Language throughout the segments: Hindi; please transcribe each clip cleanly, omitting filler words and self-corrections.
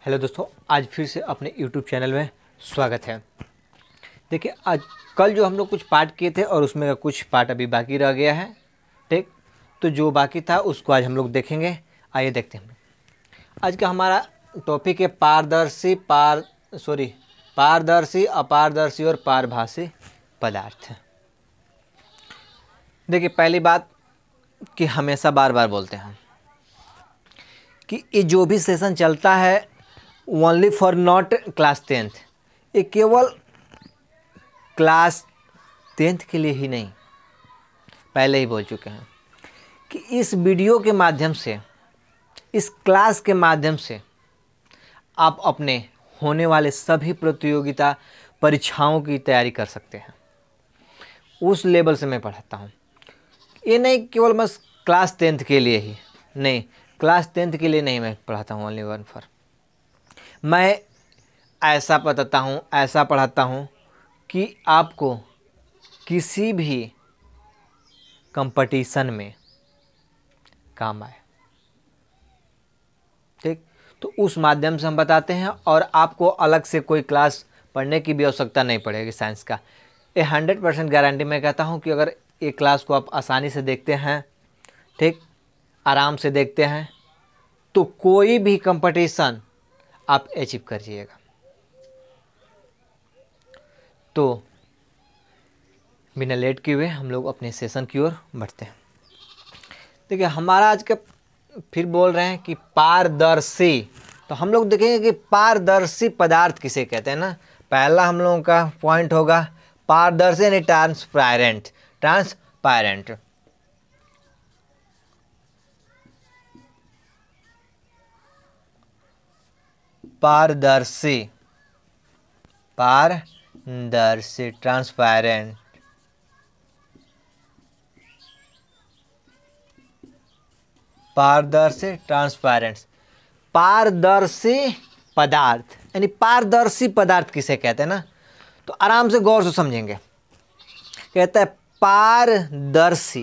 हेलो दोस्तों, आज फिर से अपने YouTube चैनल में स्वागत है। देखिए, आज कल जो हम लोग कुछ पार्ट किए थे और उसमें का कुछ पार्ट अभी बाकी रह गया है। ठीक, तो जो बाकी था उसको आज हम लोग देखेंगे। आइए देखते हैं। आज का हमारा टॉपिक है पारदर्शी, अपारदर्शी और पारभासी पदार्थ। देखिए, पहली बात कि हमेशा बार बार बोलते हैं कि ये जो भी सेशन चलता है only for not class 10th, ये केवल क्लास 10th के लिए ही नहीं, पहले ही बोल चुके हैं कि इस वीडियो के माध्यम से, इस क्लास के माध्यम से आप अपने होने वाले सभी प्रतियोगिता परीक्षाओं की तैयारी कर सकते हैं। उस लेवल से मैं पढ़ाता हूँ। ये नहीं केवल बस क्लास 10th के लिए ही नहीं, क्लास 10th के लिए नहीं मैं पढ़ाता हूँ ओनली वन फॉर। मैं ऐसा पढ़ाता हूँ कि आपको किसी भी कंपटीशन में काम आए। ठीक, तो उस माध्यम से हम बताते हैं और आपको अलग से कोई क्लास पढ़ने की भी आवश्यकता नहीं पड़ेगी साइंस का। ये 100% गारंटी मैं कहता हूँ कि अगर ये क्लास को आप आसानी से देखते हैं, ठीक, आराम से देखते हैं, तो कोई भी कंपटीशन आप अचीव करिएगा। तो बिना लेट किए हुए हम लोग अपने सेशन की ओर बढ़ते हैं। देखिए, हमारा आज का फिर बोल रहे हैं कि पारदर्शी, तो हम लोग देखेंगे कि पारदर्शी पदार्थ किसे कहते हैं ना। पहला हम लोगों का पॉइंट होगा पारदर्शी यानी ट्रांसपेरेंट। पारदर्शी ट्रांसपेरेंट। पारदर्शी पदार्थ यानी पारदर्शी पदार्थ किसे कहते हैं ना, तो आराम से गौर से समझेंगे। कहता है पारदर्शी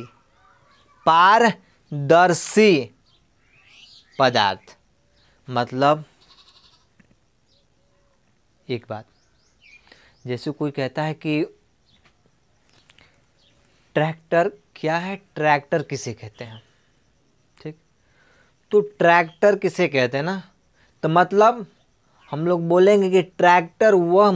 पदार्थ मतलब एक बात, जैसे कोई कहता है कि ट्रैक्टर क्या है, ट्रैक्टर किसे कहते हैं। ठीक, तो ट्रैक्टर किसे कहते हैं ना, तो मतलब हम लोग बोलेंगे कि ट्रैक्टर वह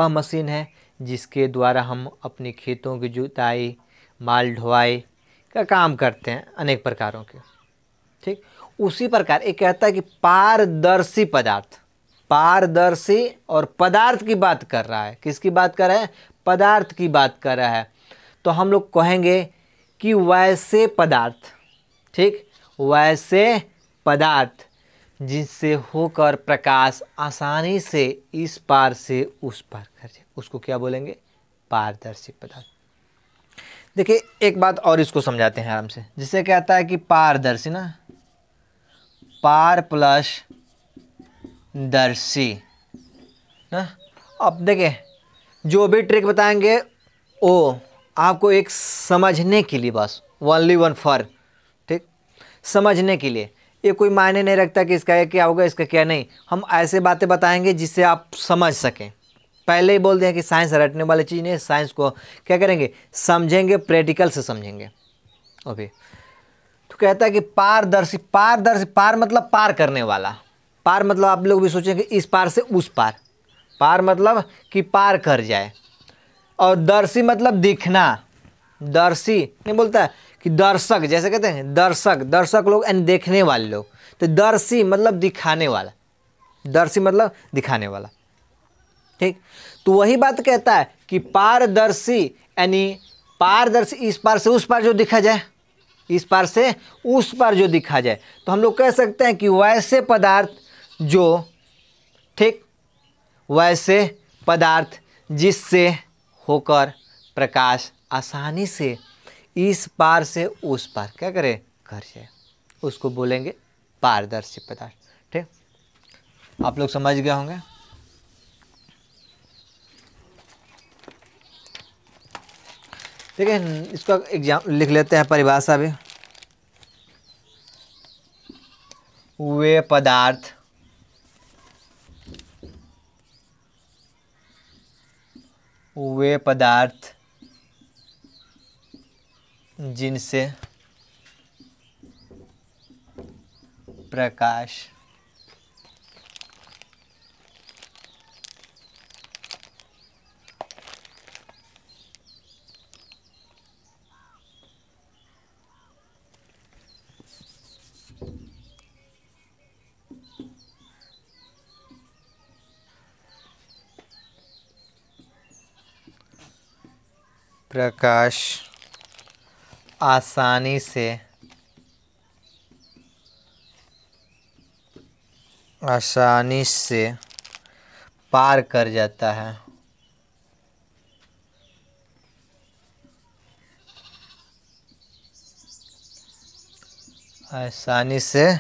मशीन है जिसके द्वारा हम अपने खेतों की जुताई, माल ढुलाई का काम करते हैं, अनेक प्रकारों के। ठीक, उसी प्रकार एक कहता है कि पारदर्शी और पदार्थ की बात कर रहा है। किसकी बात कर रहा है? पदार्थ की बात कर रहा है। तो हम लोग कहेंगे कि वैसे पदार्थ, ठीक, वैसे पदार्थ जिससे होकर प्रकाश आसानी से इस पार से उस पार कर जाए, उसको क्या बोलेंगे? पारदर्शी पदार्थ। देखिए, एक बात और इसको समझाते हैं आराम से। जिसे कहता है कि पारदर्शी ना, पार प्लस दर्शी ना। अब देखिए, जो भी ट्रिक बताएंगे वो आपको एक समझने के लिए, बस ओनली वन फॉर, ठीक, समझने के लिए। ये कोई मायने नहीं रखता कि इसका क्या होगा, इसका क्या नहीं। हम ऐसे बातें बताएंगे जिससे आप समझ सकें। पहले ही बोल दें कि साइंस रटने वाली चीज़ नहीं है। साइंस को क्या करेंगे? समझेंगे, प्रैक्टिकल से समझेंगे। ओके, तो कहता है कि पारदर्शी पार मतलब पार करने वाला। पार मतलब आप लोग भी सोचेंगे इस पार से उस पार। पार मतलब कि पार कर जाए। और दर्शी मतलब दिखना। दर्शी नहीं बोलता है कि दर्शक, जैसे कहते हैं दर्शक लोग यानी देखने वाले लोग। तो दर्शी मतलब दिखाने वाला। दर्शी मतलब दिखाने वाला। ठीक, तो वही बात कहता है कि पारदर्शी यानी पारदर्शी, इस पार से उस पार जो दिखा जाए, इस पार से उस पार जो दिखा जाए। तो हम लोग कह सकते हैं कि वैसे पदार्थ जो, ठीक, वैसे पदार्थ जिससे होकर प्रकाश आसानी से इस पार से उस पार क्या करे, कर जाए, उसको बोलेंगे पारदर्शी पदार्थ। ठीक, आप लोग समझ गए होंगे। ठीक है, इसका एग्जाम लिख लेते हैं, परिभाषा भी। वे पदार्थ जिनसे प्रकाश आसानी से पार कर जाता है। आसानी से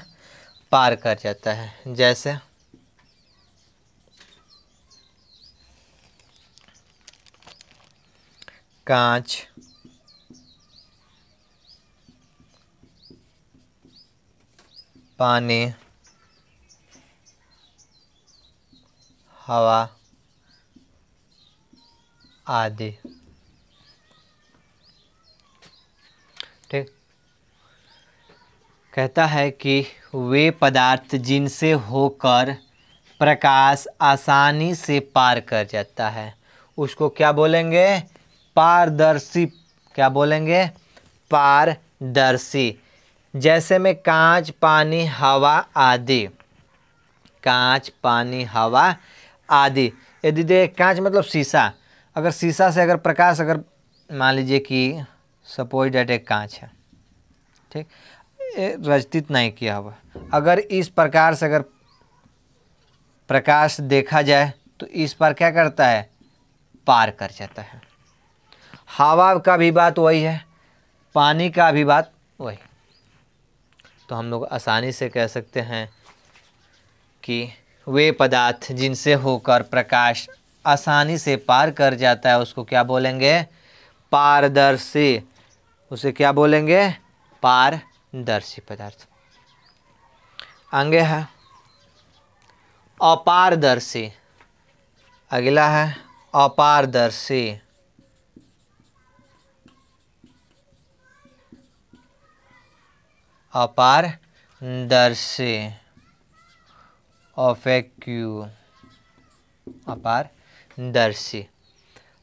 पार कर जाता है। जैसे कांच, पानी, हवा आदि। ठीक, कहता है कि वे पदार्थ जिनसे होकर प्रकाश आसानी से पार कर जाता है उसको क्या बोलेंगे? पारदर्शी। क्या बोलेंगे? पारदर्शी। जैसे में कांच, पानी, हवा आदि। कांच, पानी, हवा आदि। यदि देख, कांच मतलब शीशा। अगर शीशा से अगर प्रकाश, अगर मान लीजिए कि सपोज डेट एक कांच है, ठीक, रचित नहीं किया हुआ, अगर इस प्रकार से अगर प्रकाश देखा जाए तो इस पर क्या करता है? पार कर जाता है। हवा का भी बात वही है, पानी का भी बात वही। तो हम लोग आसानी से कह सकते हैं कि वे पदार्थ जिनसे होकर प्रकाश आसानी से पार कर जाता है उसको क्या बोलेंगे? पारदर्शी। उसे क्या बोलेंगे? पारदर्शी पदार्थ। आगे है अपारदर्शी। अगला है अपारदर्शी। अपारदर्शी, ऑफेक्यू। अपारदर्शी।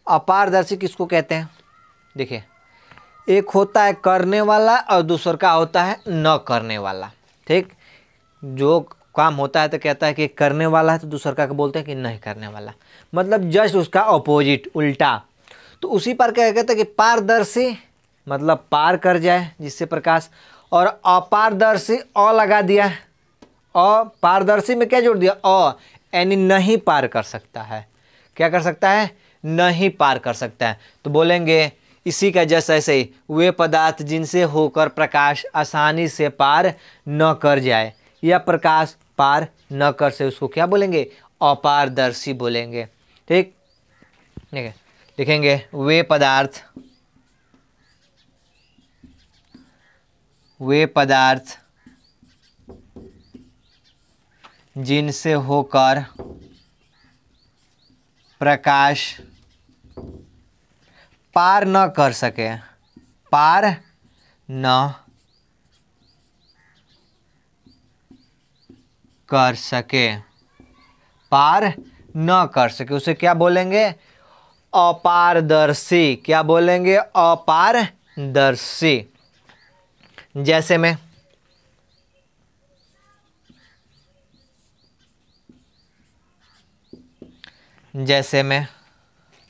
अपारदर्शी किसको कहते हैं? देखिए, एक होता है करने वाला और दूसरा का होता है न करने वाला। ठीक, जो काम होता है तो कहता है कि करने वाला है, तो दूसरा का बोलते हैं कि नहीं करने वाला, मतलब जस्ट उसका अपोजिट, उल्टा। तो उसी पर क्या कहते हैं कि पारदर्शी मतलब पार कर जाए जिससे प्रकाश, और अपारदर्शी अ लगा दिया। अपारदर्शी में क्या जोड़ दिया? अ, यानी नहीं पार कर सकता है। क्या कर सकता है? नहीं पार कर सकता है। तो बोलेंगे इसी का जैसा ऐसे ही, वे पदार्थ जिनसे होकर प्रकाश आसानी से पार न कर जाए या प्रकाश पार न कर से उसको क्या बोलेंगे? अपारदर्शी बोलेंगे। ठीक, ठीक है, लिखेंगे वे पदार्थ जिनसे होकर प्रकाश पार न कर सके, पार न कर सके, पार न कर सके, उसे क्या बोलेंगे? अपारदर्शी। क्या बोलेंगे? अपारदर्शी। जैसे में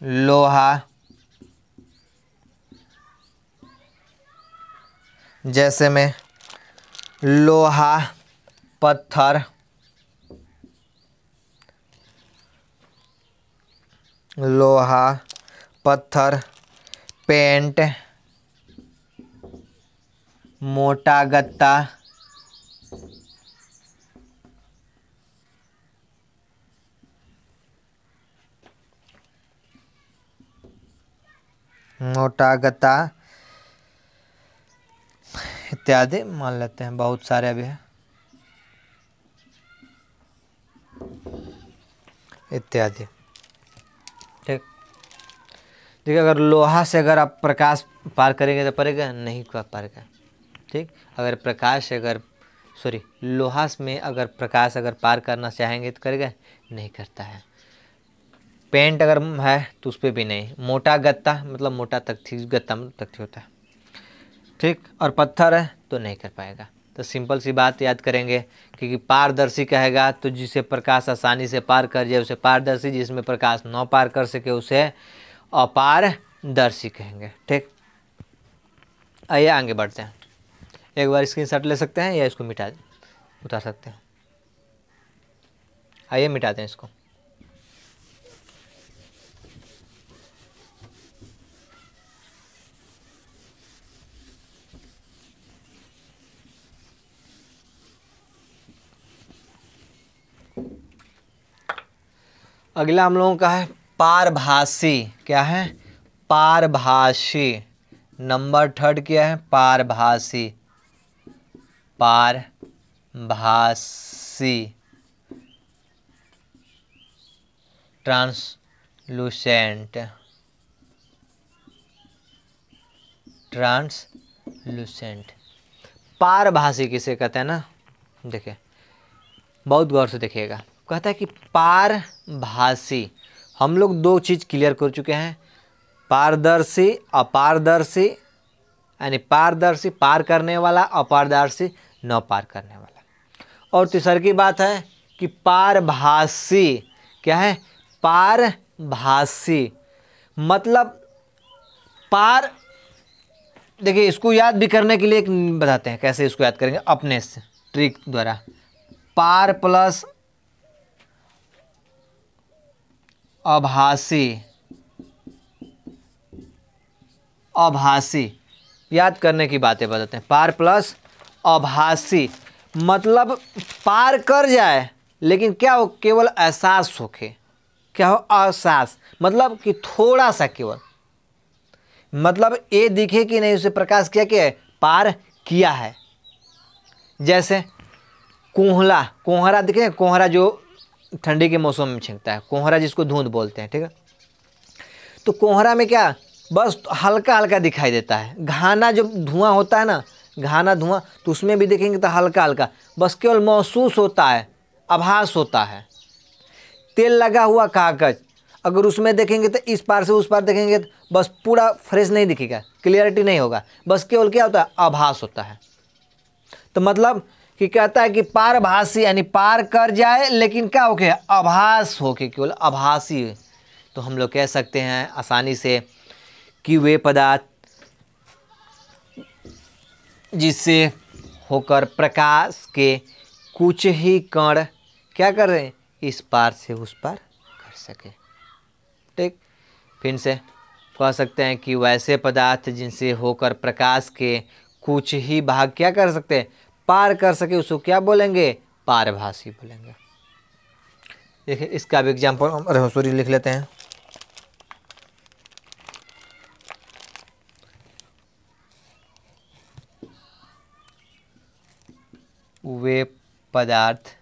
लोहा, जैसे में लोहा, पत्थर, लोहा, पत्थर, पेंट, मोटा गत्ता, मोटा गत्ता इत्यादि मान लेते हैं, बहुत सारे अभी हैं। इत्यादि। ठीक, देखिए अगर लोहा से अगर आप प्रकाश पार करेंगे तो पड़ेगा, नहीं कर पाएगा। ठीक, अगर प्रकाश अगर लोहा में अगर प्रकाश अगर पार करना चाहेंगे तो करेगा, नहीं करता है। पेंट अगर है तो उस पर भी नहीं। मोटा गत्ता मतलब मोटा तख्ती, गत्ता मतलब तख्ती होता है। ठीक, और पत्थर है तो नहीं कर पाएगा। तो सिंपल सी बात याद करेंगे, क्योंकि पारदर्शी कहेगा तो जिसे प्रकाश आसानी से पार कर जाए उसे पारदर्शी, जिसमें प्रकाश न पार कर सके उसे अपारदर्शी कहेंगे। ठीक, आइए आगे बढ़ते हैं। एक बार स्क्रीनशॉट ले सकते हैं या इसको उतार सकते हैं। आइए मिटाते हैं इसको। अगला हम लोगों का है पारभासी। क्या है? पारभासी। नंबर 3 क्या है? पारभासी। पारभासी, ट्रांसलूसेंट। ट्रांसलूसेंट पारभासी किसे कहते हैं ना, देखिए बहुत गौर से देखिएगा। कहता है कि पारभासी, हम लोग 2 चीज़ क्लियर कर चुके हैं, पारदर्शी अपारदर्शी, यानी पारदर्शी पार करने वाला, अपारदर्शी न पार करने वाला। और तीसरी की बात है कि पारभासी क्या है? पारभासी मतलब पार, देखिए इसको याद भी करने के लिए एक बताते हैं कैसे इसको याद करेंगे अपने से ट्रिक द्वारा। पार प्लस आभासी, आभासी याद करने की बातें बताते हैं। पार प्लस आभासी मतलब पार कर जाए लेकिन क्या हो, केवल एहसास होके। क्या हो? एहसास मतलब कि थोड़ा सा केवल, मतलब ये दिखे कि नहीं उसे प्रकाश किया कि पार किया है। जैसे कोहला, कोहरा दिखे, कोहरा जो ठंडी के मौसम में छिंकता है, कोहरा जिसको धुंध बोलते हैं। ठीक है, तो कोहरा में क्या बस हल्का हल्का दिखाई देता है। घाना जो धुआं होता है ना, घाना धुआं, तो उसमें भी देखेंगे तो हल्का हल्का बस केवल महसूस होता है, आभास होता है। तेल लगा हुआ कागज अगर उसमें देखेंगे तो इस पार से उस पार देखेंगे तो बस पूरा फ्रेश नहीं दिखेगा, क्लियरिटी नहीं होगा, बस केवल क्या होता है? आभास होता है। तो मतलब कि कहता है कि पारभासी यानी पार कर जाए लेकिन क्या हो गया? आभास हो के, केवल आभासी। तो हम लोग कह सकते हैं आसानी से कि वे पदार्थ जिससे होकर प्रकाश के कुछ ही कण क्या कर रहे हैं? इस पार से उस पार कर सके। ठीक, फिर से कह सकते हैं कि वैसे पदार्थ जिनसे होकर प्रकाश के कुछ ही भाग क्या कर सकते हैं? पार कर सके, उसको क्या बोलेंगे? पारभासी बोलेंगे। देखिए इसका भी एग्जाम्पल सॉरी लिख लेते हैं। वे पदार्थ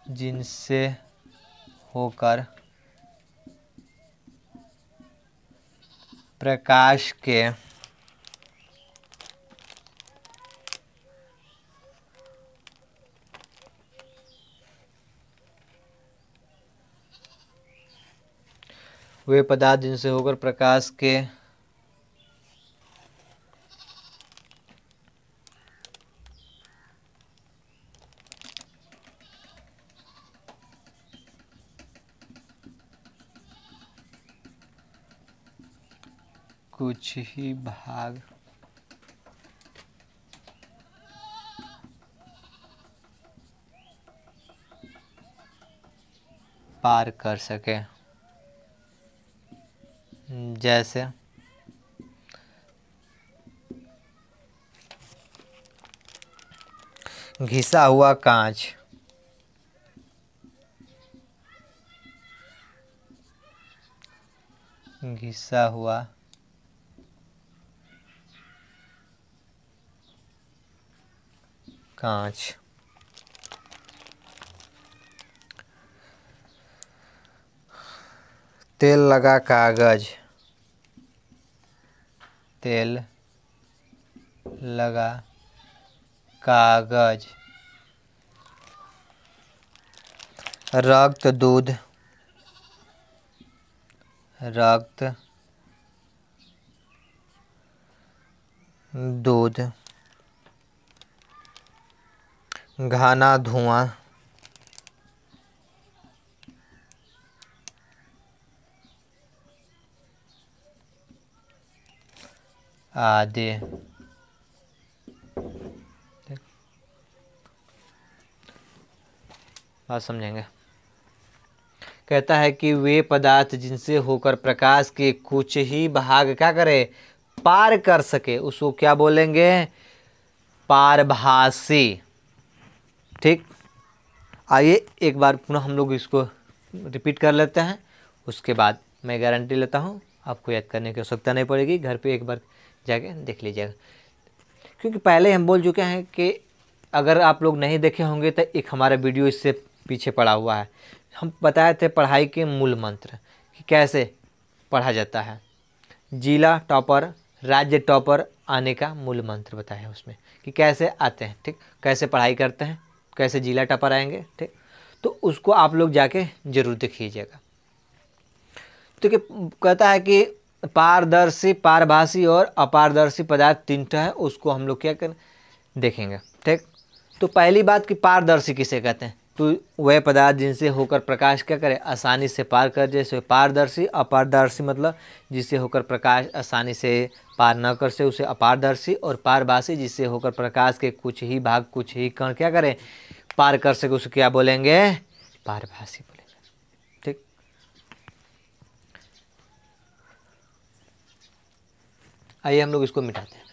जिनसे होकर प्रकाश के वे पदार्थ जिनसे होकर प्रकाश के कुछ ही भाग पार कर सके। जैसे घिसा हुआ कांच, घिसा हुआ कांच। तेल लगा कागज, तेल लगा कागज। रक्त दूध, रक्त दूध। घाना धुआं, आदि। बात समझेंगे। कहता है कि वे पदार्थ जिनसे होकर प्रकाश के कुछ ही भाग क्या करे, पार कर सके, उसको क्या बोलेंगे, पारभासी। ठीक, आइए एक बार पुनः हम लोग इसको रिपीट कर लेते हैं, उसके बाद मैं गारंटी लेता हूँ आपको याद करने की आवश्यकता नहीं पड़ेगी, घर पे एक बार जाके देख लीजिएगा। क्योंकि पहले हम बोल चुके हैं कि अगर आप लोग नहीं देखे होंगे तो एक हमारा वीडियो इससे पीछे पड़ा हुआ है, हम बताए थे पढ़ाई के मूल मंत्र कि कैसे पढ़ा जाता है। जिला टॉपर, राज्य टॉपर आने का मूल मंत्र बताया है उसमें कि कैसे आते हैं। ठीक, कैसे पढ़ाई करते हैं, कैसे जिला टॉपर आएंगे। ठीक, तो उसको आप लोग जाके जरूर देखिएगा। तो कहता है कि पारदर्शी, पारभासी और अपारदर्शी पदार्थ तीनटा है, उसको हम लोग क्या कर देखेंगे। ठीक, तो पहली बात कि पारदर्शी किसे कहते हैं, तो वह पदार्थ जिनसे होकर प्रकाश क्या करे, आसानी से पार कर, जैसे पारदर्शी। अपारदर्शी मतलब जिससे होकर प्रकाश आसानी से पार न कर से उसे अपारदर्शी। और पारभासी जिससे होकर प्रकाश के कुछ ही भाग, कुछ ही कण क्या करें, पार कर सके, उसे क्या बोलेंगे, पारभासी बोलेंगे। ठीक, आइए हम लोग इसको मिटाते हैं।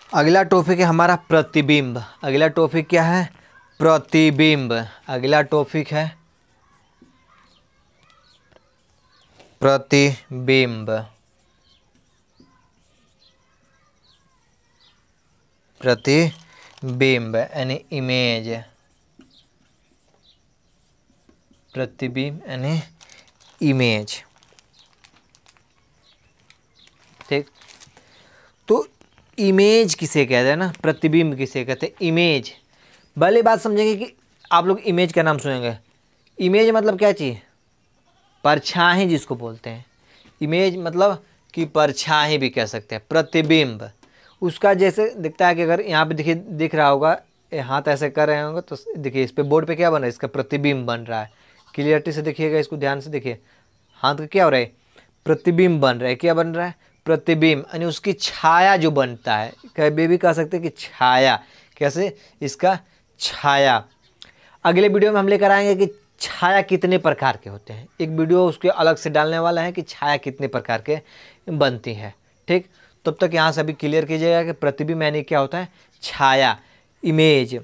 अगला टॉपिक है हमारा प्रतिबिंब। अगला टॉपिक क्या है, प्रतिबिंब। अगला टॉपिक है प्रतिबिंब। प्रतिबिंब यानी इमेज, प्रतिबिंब यानी इमेज। ठीक, तो इमेज किसे कहते हैं ना, प्रतिबिंब किसे कहते हैं, इमेज। पहले बात समझेंगे कि आप लोग इमेज का नाम सुनेंगे, इमेज मतलब क्या चीज़, परछाई जिसको बोलते हैं। इमेज मतलब कि परछाई भी कह सकते हैं। प्रतिबिंब उसका जैसे दिखता है कि अगर यहाँ पे देखिए, दिख रहा होगा, हाथ ऐसे कर रहे होंगे तो देखिए इस पे बोर्ड पे क्या बन रहा है, इसका प्रतिबिंब बन रहा है। क्लियरिटी से देखिएगा, इसको ध्यान से देखिए, हाथ का क्या हो रहा है, प्रतिबिंब बन रहा है। क्या बन रहा है, प्रतिबिंब, यानी उसकी छाया जो बनता है, कभी भी कह सकते हैं कि छाया, कैसे, इसका छाया। अगले वीडियो में हम लेकर आएंगे कि छाया कितने प्रकार के होते हैं, एक वीडियो उसके अलग से डालने वाला है कि छाया कितने प्रकार के बनती है। ठीक, तब तक यहाँ से अभी क्लियर कीजिएगा कि प्रतिबिंब यानी क्या होता है, छाया, इमेज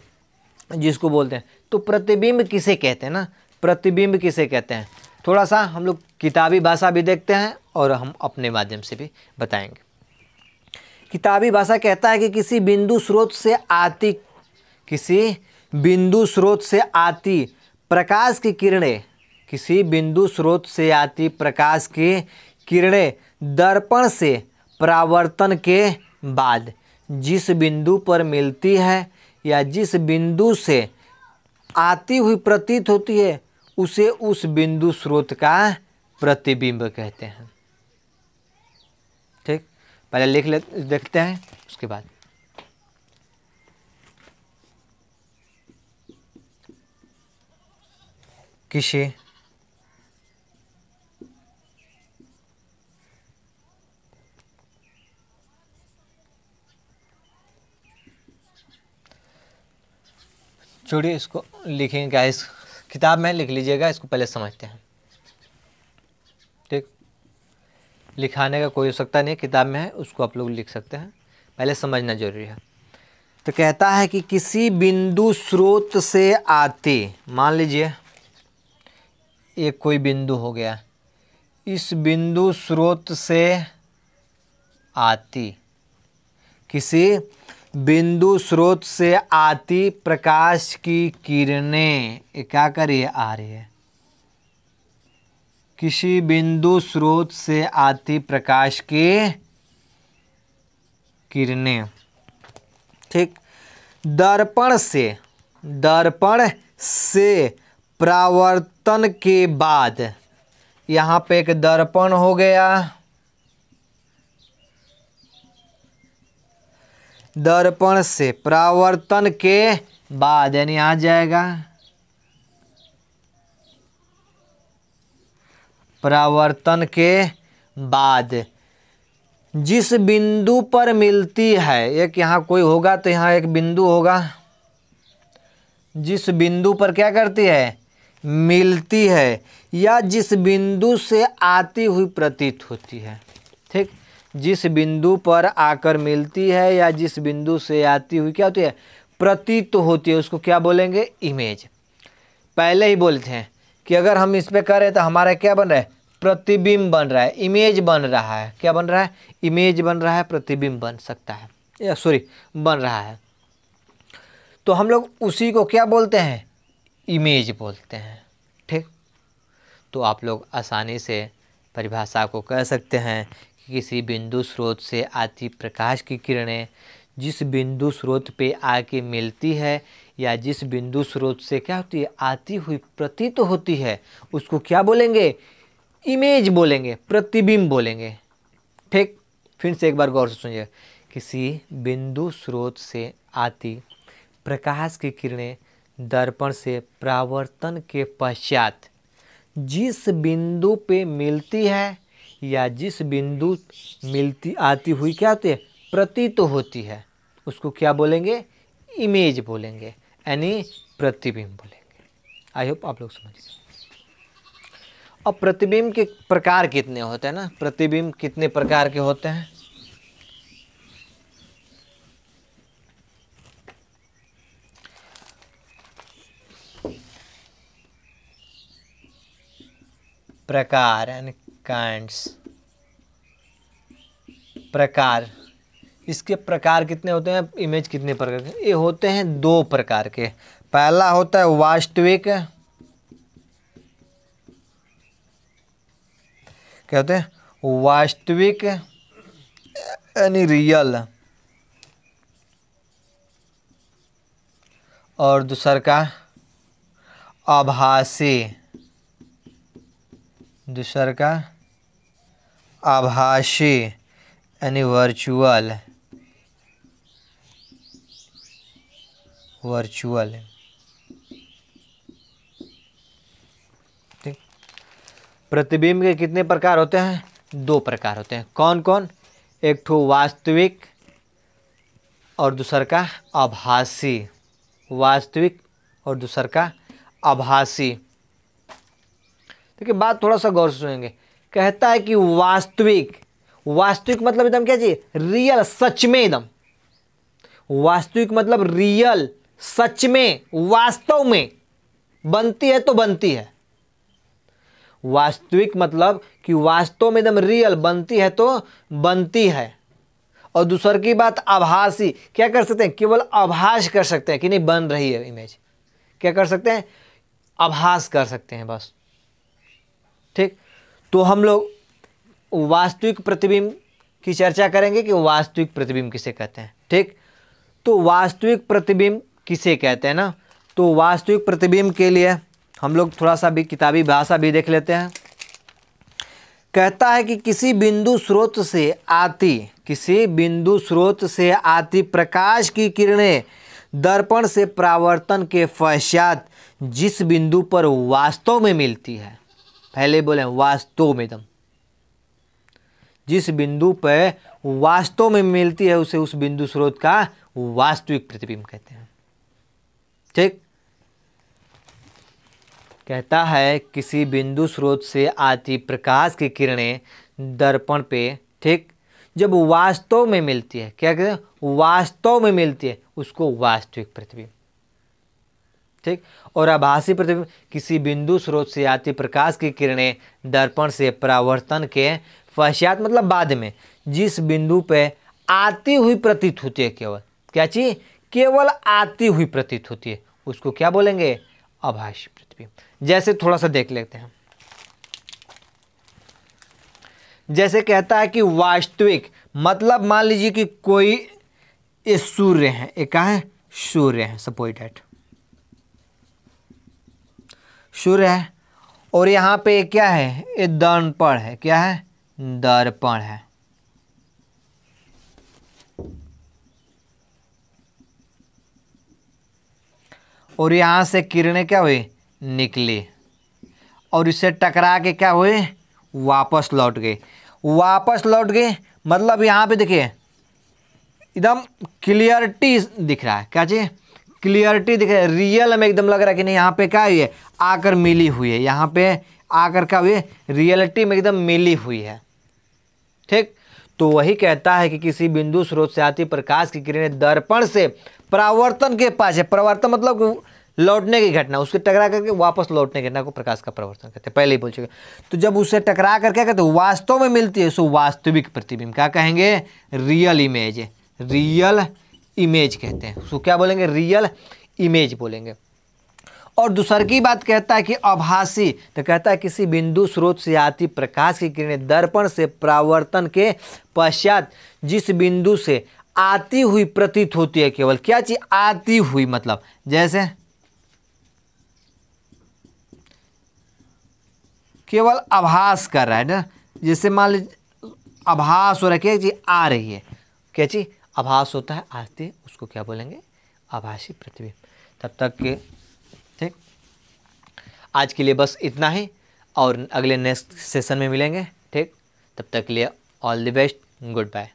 जिसको बोलते हैं। तो प्रतिबिंब किसे कहते हैं ना, प्रतिबिंब किसे कहते हैं, थोड़ा सा हम लोग किताबी भाषा भी देखते हैं और हम अपने माध्यम से भी बताएंगे। किताबी भाषा कहता है कि किसी बिंदु स्रोत से आती, किसी बिंदु स्रोत से आती प्रकाश की किरणें, किसी बिंदु स्रोत से आती प्रकाश की किरणें दर्पण से परावर्तन के बाद जिस बिंदु पर मिलती है या जिस बिंदु से आती हुई प्रतीत होती है, उसे उस बिंदु स्रोत का प्रतिबिंब कहते हैं। ठीक, पहले लिख ले, देखते हैं उसके बाद। किसी छोड़िए, इसको लिखेंगे क्या, इस किताब में लिख लीजिएगा, इसको पहले समझते हैं। ठीक, लिखाने का कोई आवश्यकता नहीं है, किताब में है, उसको आप लोग लिख सकते हैं, पहले समझना जरूरी है। तो कहता है कि किसी बिंदु स्रोत से आती, मान लीजिए एक कोई बिंदु हो गया, इस बिंदु स्रोत से आती, किसी बिंदु स्रोत से आती प्रकाश की किरणें, ये क्या कर रही है, आ रही है। किसी बिंदु स्रोत से आती प्रकाश की किरणें, ठीक, दर्पण से परावर्तन के बाद, यहाँ पे एक दर्पण हो गया, दर्पण से परावर्तन के बाद यानी आ जाएगा परावर्तन के बाद जिस बिंदु पर मिलती है, एक यहाँ कोई होगा तो यहाँ एक बिंदु होगा, जिस बिंदु पर क्या करती है, मिलती है, या जिस बिंदु से आती हुई प्रतीत होती है, ठीक, जिस बिंदु पर आकर मिलती है या जिस बिंदु से आती हुई क्या होती है, प्रतीत होती है, उसको क्या बोलेंगे, इमेज। पहले ही बोलते हैं कि अगर हम इस पे करें तो हमारा क्या बन रहा है, प्रतिबिंब बन रहा है, इमेज बन रहा है, क्या बन रहा है, इमेज बन रहा है, प्रतिबिंब बन सकता है, या सॉरी बन रहा है। तो हम लोग उसी को क्या बोलते हैं, इमेज बोलते हैं, ठीक। तो आप लोग आसानी से परिभाषा को कह सकते हैं कि किसी बिंदु स्रोत से आती प्रकाश की किरणें जिस बिंदु स्रोत पे आके मिलती है या जिस बिंदु स्रोत से क्या होती है, आती हुई प्रतीत होती है, उसको क्या बोलेंगे, इमेज बोलेंगे, प्रतिबिंब बोलेंगे, ठीक। फिर से एक बार गौर से सुनिए, किसी बिंदु स्रोत से आती प्रकाश की किरणें दर्पण से परावर्तन के पश्चात जिस बिंदु पे मिलती है या जिस बिंदु मिलती आती हुई क्या होती है, प्रतीत होती है, उसको क्या बोलेंगे, इमेज बोलेंगे, यानी प्रतिबिंब बोलेंगे। आई होप आप लोग समझ गए। अब प्रतिबिंब के प्रकार कितने होते हैं ना, प्रतिबिंब कितने प्रकार के होते हैं, प्रकार एंड काइंड्स, प्रकार, इसके प्रकार कितने होते हैं, इमेज कितने प्रकार के, ये होते हैं 2 प्रकार के। पहला होता है वास्तविक, क्या होते हैं, वास्तविक यानी रियल, और दूसर का आभासी, दूसर का आभासी यानी वर्चुअल, ठीक। प्रतिबिंब के कितने प्रकार होते हैं, 2 प्रकार होते हैं। कौन कौन, एक ठो वास्तविक और दूसर का आभासी, वास्तविक और दूसर का आभासी। देखिए बात थोड़ा सा गौर से सुनेंगे, कहता है कि वास्तविक, वास्तविक मतलब एकदम क्या चाहिए, रियल, सच में, एकदम वास्तविक मतलब रियल, सच में, वास्तव में बनती है तो बनती है। वास्तविक मतलब कि वास्तव में एकदम रियल बनती है तो बनती है। और दूसर की बात आभासी, क्या कर सकते हैं, केवल आभास कर सकते हैं कि नहीं बन रही है इमेज, क्या कर सकते हैं, आभास कर सकते हैं बस, ठीक। तो हम लोग वास्तविक प्रतिबिंब की चर्चा करेंगे कि वास्तविक प्रतिबिंब किसे कहते हैं, ठीक। तो वास्तविक प्रतिबिंब किसे कहते हैं ना, तो वास्तविक प्रतिबिंब के लिए हम लोग थोड़ा सा भी किताबी भाषा भी देख लेते हैं। कहता है कि किसी बिंदु स्रोत से आती, किसी बिंदु स्रोत से आती प्रकाश की किरणें दर्पण से परावर्तन के पश्चात जिस बिंदु पर वास्तव में मिलती है, पहले बोले वास्तव में, एकदम जिस बिंदु पर वास्तव में मिलती है उसे उस बिंदु स्रोत का वास्तविक प्रतिबिंब कहते हैं, ठीक। कहता है किसी बिंदु स्रोत से आती प्रकाश की किरणें दर्पण पे, ठीक, जब वास्तव में मिलती है, क्या कहते हैं, वास्तव में मिलती है, उसको वास्तविक प्रतिबिंब, ठीक। और आभासी प्रतिबिंब किसी बिंदु स्रोत से आती प्रकाश की किरणें दर्पण से परावर्तन के पश्चात, मतलब बाद में, जिस बिंदु पे आती हुई प्रतीत होती है, केवल क्या चीज, केवल आती हुई प्रतीत होती है, उसको क्या बोलेंगे, आभासी प्रतिबिंब। जैसे थोड़ा सा देख लेते हैं, जैसे कहता है कि वास्तविक, मतलब मान लीजिए कि कोई ये सूर्य है, एक क्या है, सूर्य है, सपोज दैट सूर्य है, और यहाँ पे क्या है, ये दर्पण है, क्या है, दर्पण है, और यहाँ से किरणें क्या हुई, निकली, और इससे टकरा के क्या हुए, वापस लौट गए, वापस लौट गए, मतलब यहाँ पे देखिए एकदम क्लियरिटी दिख रहा है, क्या चाहिए, क्लियरिटी दिख रहा है, रियल में एकदम लग रहा है कि नहीं, यहाँ पे क्या हुई है, आकर मिली हुई है, यहाँ पे आकर क्या हुई है, रियलिटी में एकदम मिली हुई है, ठीक। तो वही कहता है कि किसी बिंदु स्रोत से आती प्रकाश की किरणें दर्पण से परावर्तन के पास है, परावर्तन मतलब लौटने की घटना, उसके टकरा करके वापस लौटने की घटना को प्रकाश का परावर्तन कहते हैं, पहले ही बोल चुके। तो जब उससे टकरा कर क्या कहते हैं, वास्तव में मिलती है, सो वास्तविक प्रतिबिंब, क्या कहेंगे, रियल इमेज, रियल इमेज कहते हैं उसको, क्या बोलेंगे, रियल इमेज बोलेंगे। और दूसर की बात कहता है कि आभासी, तो कहता है किसी बिंदु स्रोत से आती प्रकाश की किरणें दर्पण से परावर्तन के पश्चात जिस बिंदु से आती हुई प्रतीत होती है, केवल क्या चीज, आती हुई, मतलब जैसे केवल आभास कर रहा है ना, जैसे मान लीजिए आभास हो रहा है, क्या चीज आ रही है, क्या चीज, आभास होता है, आती, उसको क्या बोलेंगे, आभासी प्रतिबिंब। तब तक के ठीक, आज के लिए बस इतना ही, और अगले नेक्स्ट सेशन में मिलेंगे, ठीक। तब तक के लिए all the best, good bye.